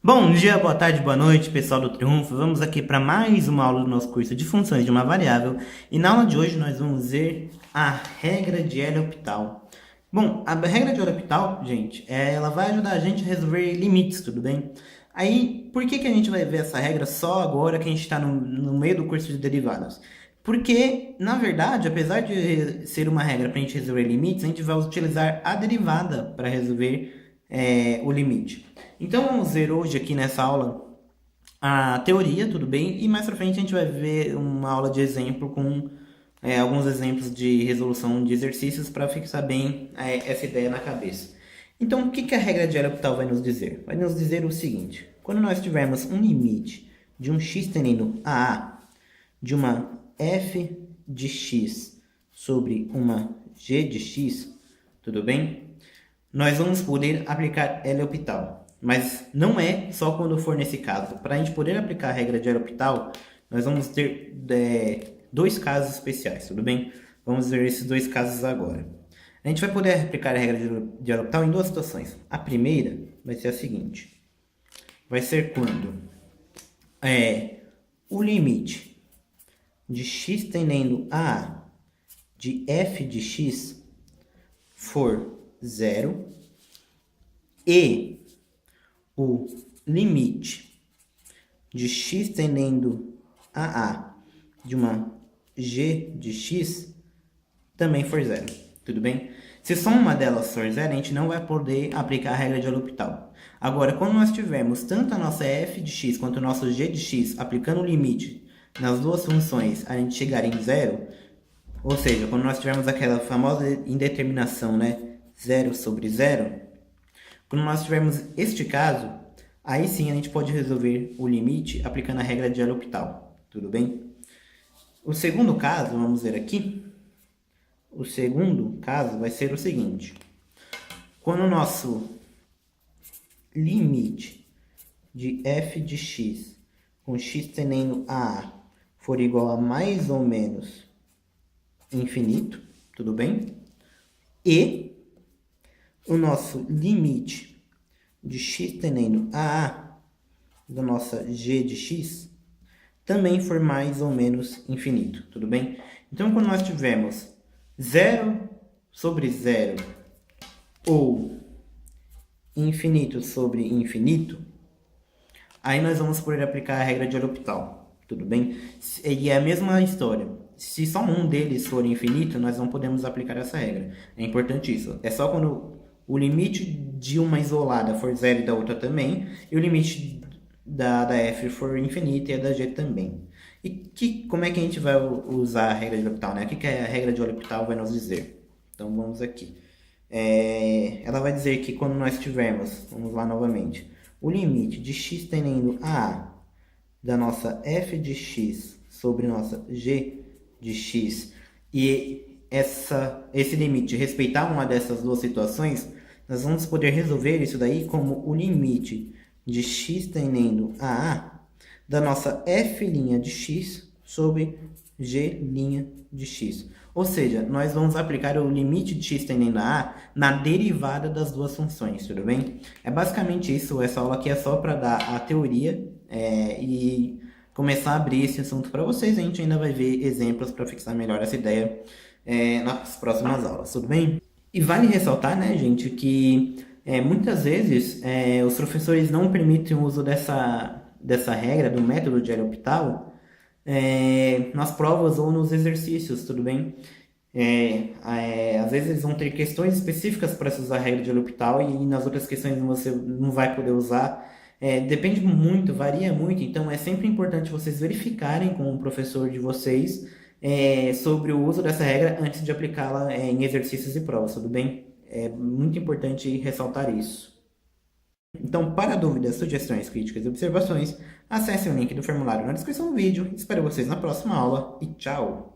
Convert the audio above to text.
Bom dia, boa tarde, boa noite, pessoal do Triunfo. Vamos aqui para mais uma aula do nosso curso de funções de uma variável. E na aula de hoje nós vamos ver a regra de L'Hopital. Bom, a regra de L'Hopital, gente, ela vai ajudar a gente a resolver limites, tudo bem? Aí, por que a gente vai ver essa regra só agora que a gente está no meio do curso de derivadas? Porque, na verdade, apesar de ser uma regra para a gente resolver limites, a gente vai utilizar a derivada para resolver o limite. Então vamos ver hoje aqui nessa aula a teoria, tudo bem? E mais pra frente a gente vai ver uma aula de exemplo com alguns exemplos de resolução de exercícios para fixar bem essa ideia na cabeça. Então o que a regra de L'Hopital vai nos dizer? Vai nos dizer o seguinte: quando nós tivermos um limite de um x tendendo a A de uma f de x sobre uma g de x, tudo bem? Nós vamos poder aplicar L'Hopital. Mas não é só quando for nesse caso. Para a gente poder aplicar a regra de L'Hopital, nós vamos ter dois casos especiais, tudo bem? Vamos ver esses dois casos agora. A gente vai poder aplicar a regra de L'Hopital em duas situações. A primeira vai ser a seguinte. Vai ser quando o limite de x tendendo a A de f de x for 0 e o limite de x tendendo a A de uma g de x também for 0, tudo bem? Se só uma delas for 0, a gente não vai poder aplicar a regra de L'Hopital. Agora, quando nós tivermos tanto a nossa f de x quanto o nosso g de x aplicando o limite nas duas funções, a gente chegar em 0, ou seja, quando nós tivermos aquela famosa indeterminação, né? 0 sobre 0, quando nós tivermos este caso, aí sim a gente pode resolver o limite aplicando a regra de L'Hopital, tudo bem? O segundo caso, vamos ver aqui, o segundo caso vai ser o seguinte: quando o nosso limite de f de x com x tendendo a A for igual a mais ou menos infinito, tudo bem? E o nosso limite de x tendendo a A da nossa g de x também for mais ou menos infinito, tudo bem? Então, quando nós tivermos 0 sobre 0 ou infinito sobre infinito, aí nós vamos poder aplicar a regra de L'Hopital, tudo bem? E é a mesma história. Se só um deles for infinito, nós não podemos aplicar essa regra. É importante isso. É só quando o limite de uma isolada for 0 e da outra também, e o limite da f for infinito e a da g também. E como é que a gente vai usar a regra de L'Hopital, né? O que a regra de L'Hopital vai nos dizer? Então vamos aqui. Ela vai dizer que quando nós tivermos, vamos lá novamente, o limite de x tendendo a A da nossa f de x sobre nossa g de x, e esse limite respeitar uma dessas duas situações, nós vamos poder resolver isso daí como o limite de x tendendo a A da nossa f' de x sobre g' de x. Ou seja, nós vamos aplicar o limite de x tendendo a A na derivada das duas funções, tudo bem? É basicamente isso. Essa aula aqui é só para dar a teoria e começar a abrir esse assunto para vocês. A gente ainda vai ver exemplos para fixar melhor essa ideia nas próximas aulas, tudo bem? E vale ressaltar, né, gente, que muitas vezes os professores não permitem o uso dessa regra, do método de L'Hopital, nas provas ou nos exercícios, tudo bem? Às vezes eles vão ter questões específicas para usar a regra de L'Hopital e nas outras questões você não vai poder usar. Depende muito, varia muito, então é sempre importante vocês verificarem com o professor de vocês sobre o uso dessa regra antes de aplicá-la em exercícios e provas, tudo bem? É muito importante ressaltar isso. Então, para dúvidas, sugestões, críticas e observações, acesse o link do formulário na descrição do vídeo. Espero vocês na próxima aula e tchau!